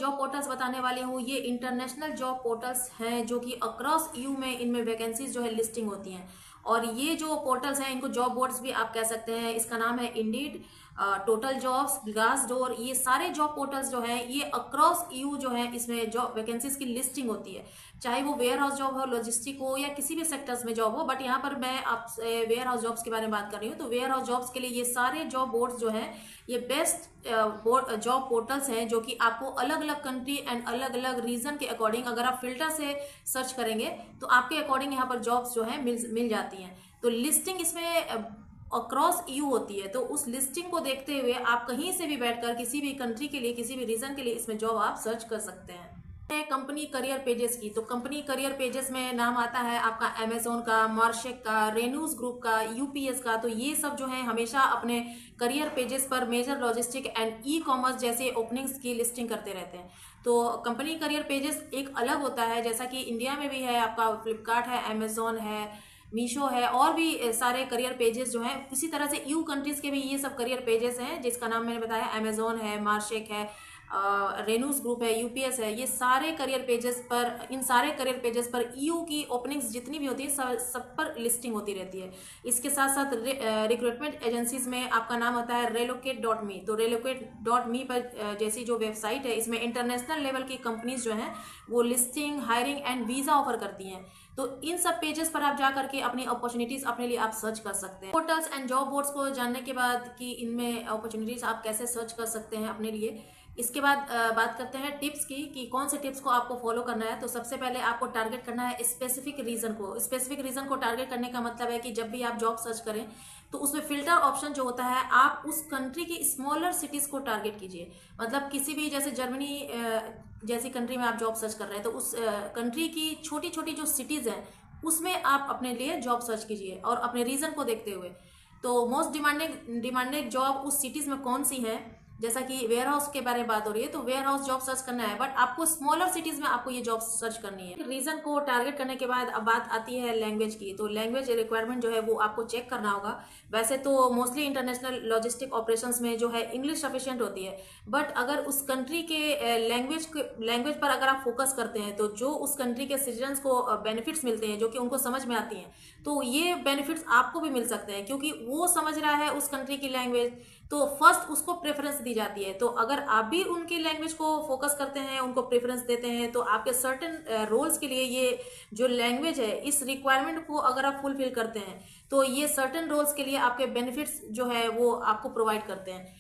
Job portals बताने वाले हूँ ये इंटरनेशनल जॉब पोर्टल्स हैं जो कि अक्रॉस ईयू में इनमें वैकेंसीज जो है लिस्टिंग होती हैं। और ये जो पोर्टल्स हैं इनको जॉब बोर्ड्स भी आप कह सकते हैं। इसका नाम है इंडीड, टोटल जॉब्स, ग्लासडोर। ये सारे जॉब पोर्टल्स जो हैं ये अक्रॉस ईयू जो है इसमें जॉब वैकेंसीज की लिस्टिंग होती है, चाहे वो वेयर हाउस जॉब हो, लॉजिस्टिक हो या किसी भी सेक्टर्स में जॉब हो। बट यहाँ पर मैं आपसे वेयर हाउस जॉब्स के बारे में बात कर रही हूँ। तो वेयर हाउस जॉब्स के लिए ये सारे जॉब बोर्ड्स जो हैं ये बेस्ट जॉब पोर्टल्स हैं जो कि आपको अलग अलग कंट्री एंड अलग अलग रीजन के अकॉर्डिंग अगर आप फिल्टर से सर्च करेंगे तो आपके अकॉर्डिंग यहाँ पर जॉब्स जो है मिल जाती हैं। तो लिस्टिंग इसमें अक्रॉस ईयू होती है, तो उस लिस्टिंग को देखते हुए आप कहीं से भी बैठकर किसी भी कंट्री के लिए, किसी भी रीजन के लिए इसमें जॉब आप सर्च कर सकते हैं। कंपनी करियर पेजेस की, तो कंपनी करियर पेजेस में नाम आता है आपका अमेजोन का, मार्शेक का, रेनूज ग्रुप का, यूपीएस का। तो ये सब जो है हमेशा अपने करियर पेजेस पर major logistic and ecommerce जैसे ओपनिंग्स की लिस्टिंग करते रहते हैं। तो कंपनी करियर पेजेस एक अलग होता है, जैसा कि इंडिया में भी है आपका फ्लिपकार्ट है, अमेजोन है, मीशो है, और भी सारे करियर पेजेस जो हैं। इसी तरह से यू कंट्रीज के भी ये सब करियर पेजेस हैं जिसका नाम मैंने बताया, अमेजोन है, मार्शेक है, रेनूस ग्रुप है, यूपीएस है। ये सारे करियर पेजेस पर, इन सारे करियर पेजेस पर ईयू की ओपनिंग्स जितनी भी होती है सब पर लिस्टिंग होती रहती है। इसके साथ साथ रिक्रूटमेंट एजेंसीज में आपका नाम आता है relocate.me। तो relocate.me पर जैसी जो वेबसाइट है इसमें इंटरनेशनल लेवल की कंपनीज जो हैं वो listing, hiring and visa offer करती हैं। तो इन सब पेजेस पर आप जा करके अपनी अपॉर्चुनिटीज अपने लिए आप सर्च कर सकते हैं। पोर्टल्स एंड जॉब बोर्ड्स को जानने के बाद कि इनमें अपॉर्चुनिटीज आप कैसे सर्च कर सकते हैं अपने लिए, इसके बाद बात करते हैं टिप्स की कि कौन से टिप्स को आपको फॉलो करना है। तो सबसे पहले आपको टारगेट करना है स्पेसिफिक रीजन को। स्पेसिफिक रीजन को टारगेट करने का मतलब है कि जब भी आप जॉब सर्च करें तो उसमें फिल्टर ऑप्शन जो होता है आप उस कंट्री की स्मॉलर सिटीज को टारगेट कीजिए। मतलब किसी भी, जैसे जर्मनी जैसी कंट्री में आप जॉब सर्च कर रहे हैं तो उस कंट्री की छोटी छोटी जो सिटीज हैं उसमें आप अपने लिए जॉब सर्च कीजिए और अपने रीजन को देखते हुए। तो मोस्ट डिमांडेड जॉब उस सिटीज में कौन सी है, जैसा कि वेयर हाउस के बारे में बात हो रही है तो वेयर हाउस जॉब सर्च करना है, बट आपको स्मॉलर सिटीज में आपको ये जॉब सर्च करनी है। रीजन को टारगेट करने के बाद अब बात आती है लैंग्वेज की। तो लैंग्वेज रिक्वायरमेंट जो है वो आपको चेक करना होगा। वैसे तो मोस्टली इंटरनेशनल लॉजिस्टिक ऑपरेशंस में जो है इंग्लिश सफिशिएंट होती है, बट अगर उस कंट्री के लैंग्वेज पर अगर आप फोकस करते हैं तो जो उस कंट्री के सिटीजन्स को बेनिफिट्स मिलते हैं जो कि उनको समझ में आती हैं, तो ये बेनिफिट्स आपको भी मिल सकते हैं क्योंकि वो समझ रहा है उस कंट्री की लैंग्वेज, तो फर्स्ट उसको प्रेफरेंस दी जाती है। तो अगर आप भी उनकी लैंग्वेज को फोकस करते हैं, उनको प्रेफरेंस देते हैं, तो आपके सर्टेन रोल्स के लिए ये जो लैंग्वेज है इस रिक्वायरमेंट को अगर आप फुलफिल करते हैं तो ये सर्टेन रोल्स के लिए आपके बेनिफिट्स जो है वो आपको प्रोवाइड करते हैं।